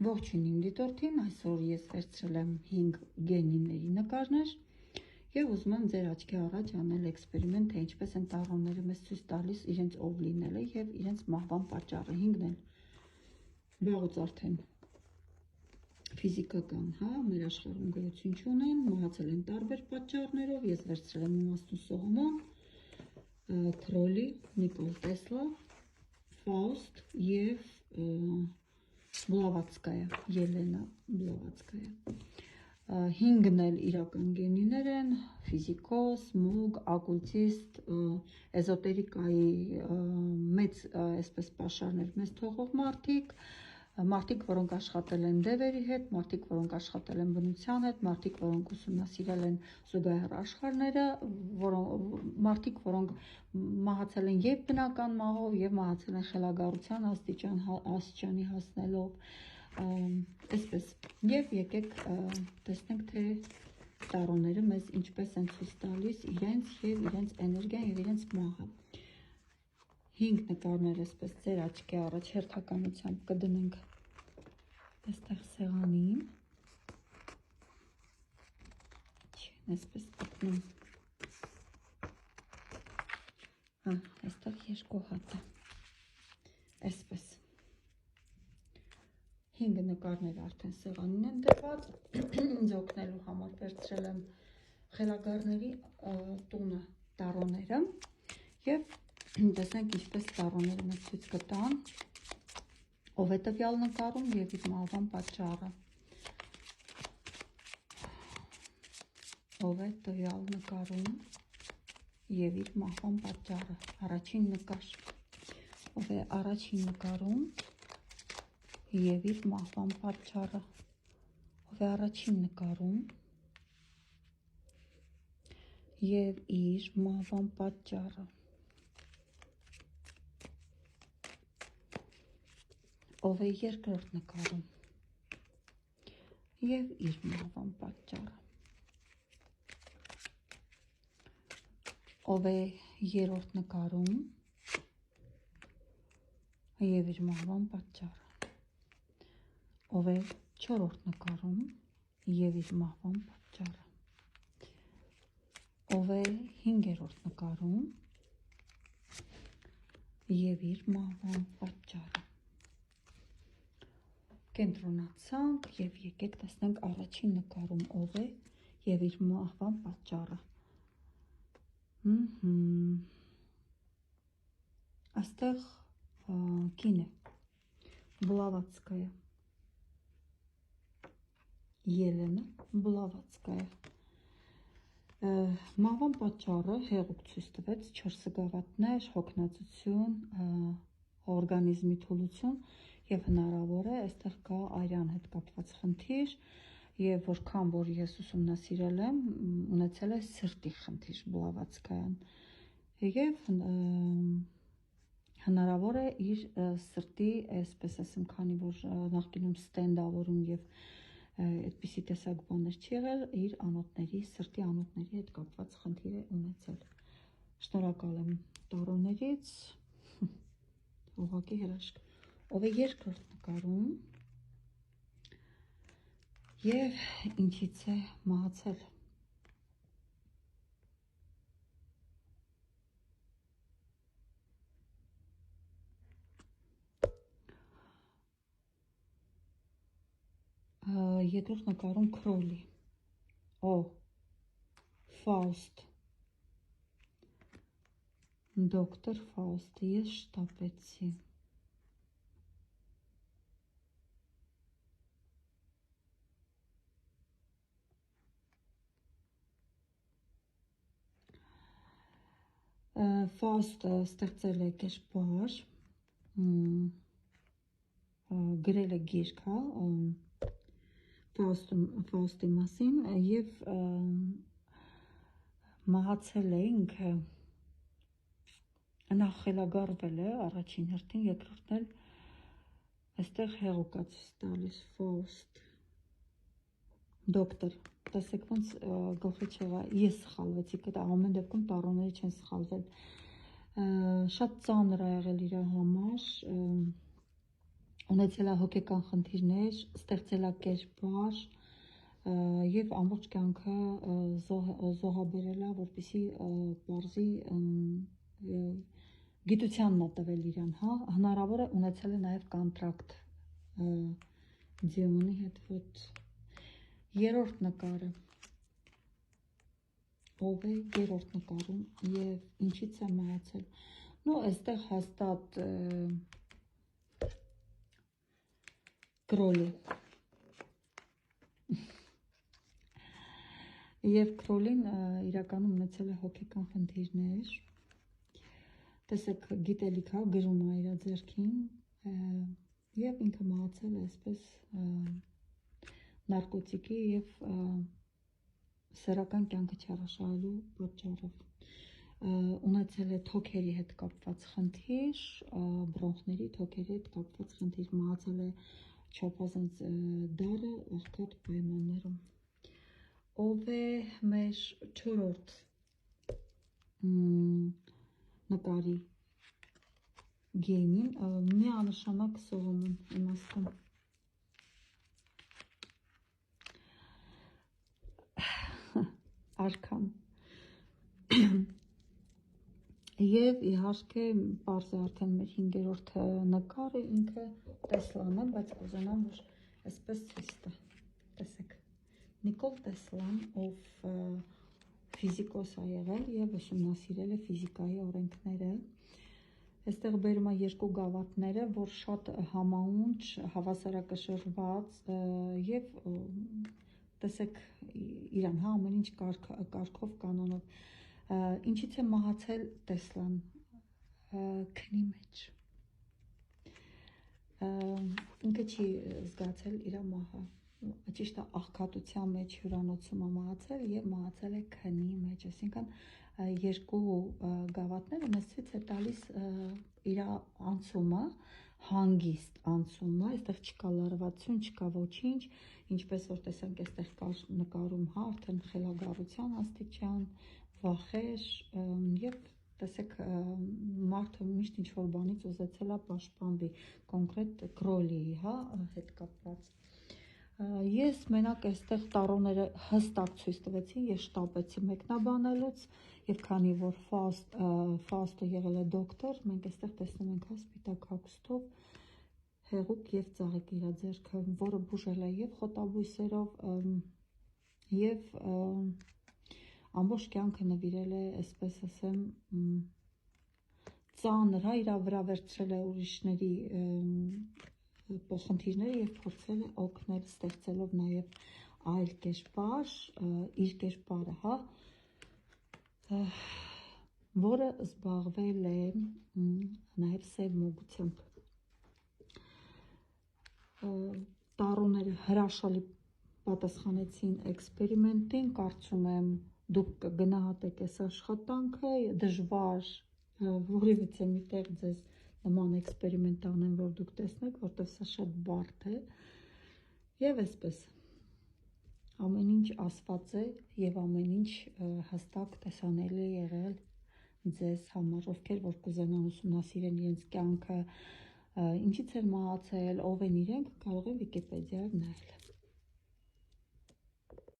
Ողջույն իմ դիտորդին, այսօր ես վերցրել եմ 5 գենիների նկարներ և ուզում եմ ձեր աչքի առաջ անել էքսպերիմենտ, թե ինչպես են տառոնները մեզ ցույց տալիս իրենց ով լինելը և իրենց մահվան պատճառը։ 5-ն էլ վաղուց արդեն ֆիզիկական, մեր աշխարհում գոյություն չունեն, մահացել են տարբեր պատճառներով, ես վերցրել եմ իմաստուն Սողոմոն, Քրոլի, Նիկոլ Տեսլա, Ֆաուստ և Բլավատսկայա, Ելենա Բլավատսկայա։ 5-ն էլ իրական գենիներ են, ֆիզիկոս, մոգ, ակուլտիստ, էզոտերիկայի մեծ այսպես պաշարներ մեզ թողող մարդիկ, որոնք աշխատել են դևերի հետ, մարդիկ, որոնք աշխատել են բնության հետ, մարդիկ, որոնք ուսումնասիրել են զուգահեռ աշխարհները, մարդիկ, որոնք մահացել են և բնական մահով, և մահացել են խելագարության աստիճանի հասնելով, այսպես, և եկեք տեսնենք, թե տառոնները մեզ ինչպես են ցույց տալիս իրենց և իրենց էներգիան և իրենց մահը։ 5 նկարներ այսպես ձեր աչքի առաջ հերթականությամբ կդնենք այստեղ սեղանին, այսպես գտնում, այստեղ երկու հատ է, այսպես, 5 նկարներ արդեն սեղանին են դրված, ինձ օգնելու համար վերցրել եմ խելագարների տունը տառոները և տեսնենք ինչպես տառոները մեզ ցույց կտան ով է տվյալ նկարում և իր մահվան պատճառը։ Ով է տվյալ նկարում և իր մահվան պատճառը։ Առաջին նկար։ Ով է առաջին նկարում և իր մահվան պատճառը։ Ով է առաջին նկարում և իր մահվան պատճառը։ Ով է երկրորդ նկարում և իր մահվան պատճառը։ Ով է երրորդ նկարում և իր մահվան պատճառը։ Ով է չորրորդ նկարում և իր մահվան պատճառը։ Ով է հինգերորդ նկարում և իր մահվան պատճառը։ Կենտրոնացանք և եկեք տեսնենք առաջին նկարում ով է և իր մահվան պատճառը։ Այստեղ կին է, Բլավատսկայա, Ելենա Բլավատսկայա։ Մահվան պատճառը հեղուկ ցույց տվեց 4 սգավաթներ, հոգնածություն, օրգանիզմի թուլություն և հնարավոր է այստեղ կա արյան հետ կապված խնդիր և որքան որ ես ուսումնասիրել եմ, ունեցել է սրտի խնդիր Բլավատսկայան և հնարավոր է իր սրտի, այսպես ասեմ, քանի որ նախկինում ստենդավորում և այդպիսի տեսակ բաներ չի եղել, իր անոթների, սրտի անոթների հետ կապված խնդիր է ունեցել։ Շնորհակալ եմ տառոներից, ուղղակի հրաշք։ Ով է երկրորդ նկարում և ինչից է մահացել։ Երկրորդ նկարում Քրոլի, Ֆաուստ, դոկտոր Ֆաուստ, ես շտապեցի։ Ֆաուստը ստեղծել է կերպար, գրել է գիրք, Ֆաուստի մասին և մահացել է ինքը, նա խելագարվել է առաջին հերթին, երկրորդն էլ այստեղ հեղուկ է ցույց տալիս Ֆաուստ, դոկտոր, տեսեք ոնց գլխի չեղա, ես սխալվեցի, ամեն դեպքում տառոները չեն սխալվել, շատ ծանր է եղել իր համար, ունեցել է հոգեկան խնդիրներ, ստեղծել է կերպար եւ ամբողջ կյանքը զոհաբերել է, որպեսզի բարձի գիտությանն է տվել իրան, հա, հնարավոր է ունեցել է նաեւ կոնտրակտ Ձիոնի հետ, ոտ երրորդ նկարը ով է երրորդ նկարում եւ ինչից է մահացել։ Ну, այստեղ հաստատ Կրոլի եւ Կրոլին իրականում ունեցել է հոգեկան խնդիրներ։ Տեսեք, գիտելիք հա գրում է իր ձեռքին եւ ինքը մահացել է այսպես նարկոտիկի եւ սեռական կյանքը չարաշահելու պատճառով ունեցել է թոքերի հետ կապված խնդիր, բրոնխների թոքերի հետ կապված խնդիր, մահացել է չափազանց դառը աղքատ պայմաններում։ Ով է մեր չորրորդ նկարի գեյնին, միանշանակ Սողոմոն իմաստուն։ Արքան եւ իհարկե պարզ է արդեն մեր 5-րդ նկարը ինքը Տեսլան է, բայց կուզենամ որ այսպես ցույց տա։ Տեսեք, Նիկոլ Տեսլան, ով ֆիզիկոս է եղել եւ ուսումնասիրել է ֆիզիկայի օրենքները, այստեղ բերում է երկու գավաթները, որ շատ համահունչ, հավասարակշռված եւ տեսեք իրան, հա, ամեն ինչ կարգով, կանոնով։ Ինչից է մահացել Տեսլան, քնի մեջ, ինքը չի զգացել իր մահը, ճիշտ է աղքատության մեջ հյուրանոցում է մահացել եւ մահացել է քնի մեջ, այսինքն երկու գավաթները մեզ ցույց է տալիս իր անցումը, հանգիստ անցումը, այստեղ չկա լարվածություն, չկա ոչինչ, ինչպես որ տեսանք այստեղ կար նկարում, հա, արդեն խելագարության աստիճան, վախեր եւ տեսեք մարդը միշտ ինչ որ բանից ուզեցել է պաշտպանվի, կոնկրետ Կրոլի, հա, հետ կապված։ Ես մենակ այստեղ տարոները հստակ ցույց տվեցի, ես շտապեցի մեկնաբանելուց եւ քանի որ Ֆաուստը եղել է դոկտոր, մենք այստեղ տեսնում ենք սպիտակ հագուստով հեղուկ եւ ծաղիկ իր ձեռքը, որը բուժել է եւ խոտաբույսերով եւ ամբողջ կյանքը նվիրել է, այսպես ասեմ, ծանր, հա, իր վրա վերցրել է ուրիշների խնդիրները եւ փորձել է օգնել, ստեղծելով նաեւ այլ կերպար, իր կերպարը, հա, որը զբաղվել է նաեւ սև մոգությամբ։ Տարոները հրաշալի պատասխանեցին էքսպերիմենտին, կարծում եմ դուք կգնահատեք այս աշխատանքը, դժվար որևիցե միտեղ ձեզ նման էքսպերիմենտ անեն, որ դուք տեսնեք, որտեղ սա շատ բարդ է եւ այսպես ամեն ինչ ասված է եւ ամեն ինչ հստակ տեսանելի է եղել ձեզ համար, ովքեր որ կուզենան ուսումնասիրեն իրենց կյանքը, ինչից են մահացել, ով են իրենք, կարող են Վիկիպեդիայով նայել։